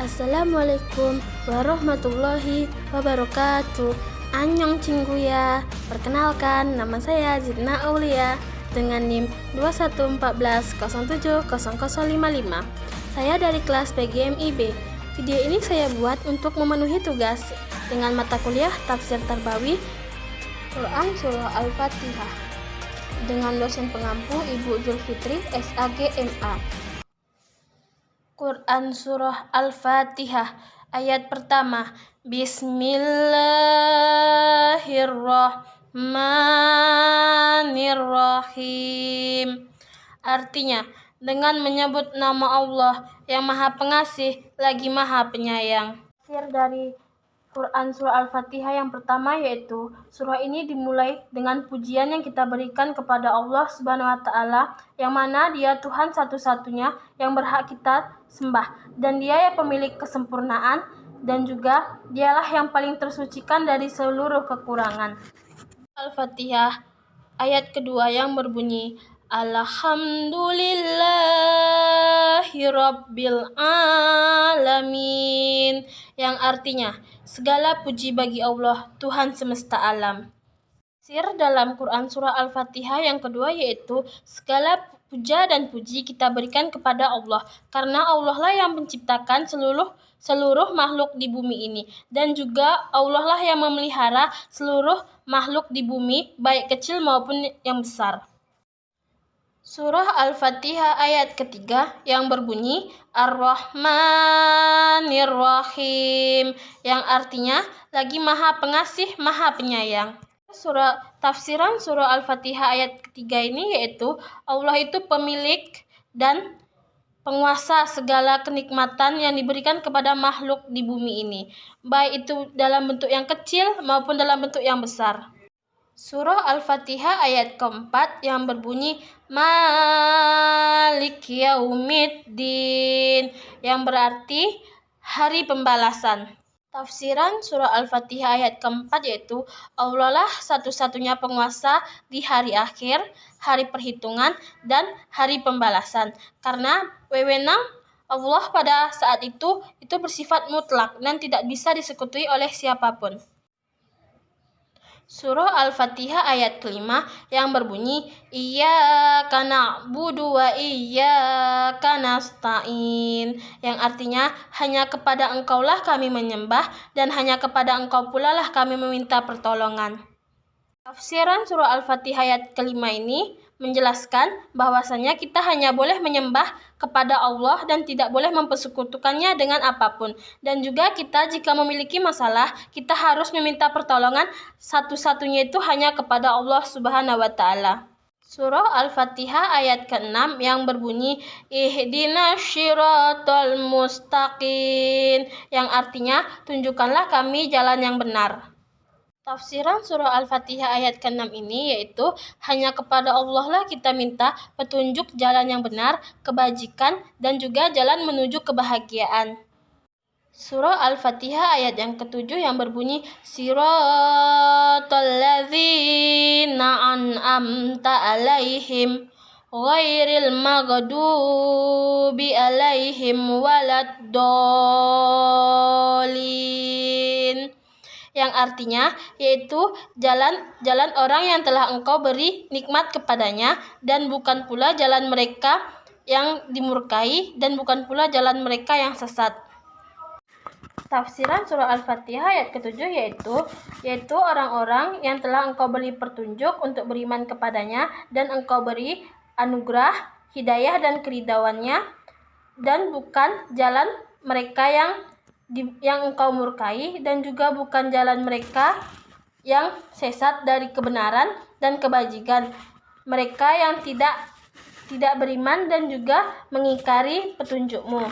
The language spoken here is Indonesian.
Assalamualaikum warahmatullahi wabarakatuh. Annyeong cingguya. Perkenalkan, nama saya Zidna Aulia dengan NIM 2114070055. Saya dari kelas PGMIB. Video ini saya buat untuk memenuhi tugas dengan mata kuliah Tafsir Tarbawi Quran Surah Al-Fatihah dengan dosen pengampu Ibu Zulfitri SAG MA. Quran Surah Al-Fatihah ayat pertama. Bismillahirrahmanirrahim. Artinya, dengan menyebut nama Allah yang Maha Pengasih lagi Maha Penyayang. Tafsir dari Quran Surah Al-Fatihah yang pertama yaitu surah ini dimulai dengan pujian yang kita berikan kepada Allah Subhanahu wa Ta'ala, yang mana Dia Tuhan satu-satunya yang berhak kita sembah, dan Dia yang pemilik kesempurnaan, dan juga Dialah yang paling tersucikan dari seluruh kekurangan. Al-Fatihah ayat kedua yang berbunyi Alhamdulillahirabbil alamin, yang artinya segala puji bagi Allah, Tuhan semesta alam. Tafsir dalam Quran Surah Al-Fatihah yang kedua yaitu segala puja dan puji kita berikan kepada Allah, karena Allah lah yang menciptakan seluruh makhluk di bumi ini, dan juga Allah lah yang memelihara seluruh makhluk di bumi, baik kecil maupun yang besar. Surah Al-Fatihah ayat ketiga yang berbunyi Ar-Rahmanir-Rahim, yang artinya lagi Maha Pengasih, Maha Penyayang. Tafsiran Surah Al-Fatihah ayat ketiga ini yaitu Allah itu pemilik dan penguasa segala kenikmatan yang diberikan kepada makhluk di bumi ini, baik itu dalam bentuk yang kecil maupun dalam bentuk yang besar. Surah Al-Fatihah ayat keempat yang berbunyi Malik Yaumiddin, yang berarti hari pembalasan. Tafsiran Surah Al-Fatihah ayat keempat yaitu Allah lah satu-satunya penguasa di hari akhir, hari perhitungan, dan hari pembalasan, karena wewenang Allah pada saat itu bersifat mutlak dan tidak bisa disekutuai oleh siapapun. Surah Al-Fatihah ayat kelima yang berbunyi Iyyaka na'budu wa iyyaka nasta'in, yang artinya hanya kepada Engkaulah kami menyembah dan hanya kepada Engkau pula lah kami meminta pertolongan. Tafsiran Surah Al-Fatihah ayat kelima ini menjelaskan bahwasanya kita hanya boleh menyembah kepada Allah dan tidak boleh mempersekutukannya dengan apapun. Dan juga kita jika memiliki masalah, kita harus meminta pertolongan satu-satunya itu hanya kepada Allah Subhanahu wa Ta'ala. Surah Al-Fatihah ayat ke-6 yang berbunyi Ihdinas syiratal mustaqim, yang artinya tunjukkanlah kami jalan yang benar. Tafsiran Surah Al-Fatihah ayat ke-6 ini yaitu hanya kepada Allah lah kita minta petunjuk jalan yang benar, kebajikan, dan juga jalan menuju kebahagiaan. Surah Al-Fatihah ayat yang ke-7 yang berbunyi Siratal ladzina an'amta alaihim ghairil maghdubi alaihim waladdallin, yang artinya yaitu jalan orang yang telah Engkau beri nikmat kepadanya, dan bukan pula jalan mereka yang dimurkai, dan bukan pula jalan mereka yang sesat. Tafsiran Surah Al-Fatihah ayat ke-7 yaitu orang-orang yang telah Engkau beri petunjuk untuk beriman kepadanya, dan Engkau beri anugerah, hidayah dan keridhaannya, dan bukan jalan mereka yang Engkau murkai, dan juga bukan jalan mereka yang sesat dari kebenaran dan kebajikan, mereka yang tidak beriman dan juga mengingkari petunjuk-Mu.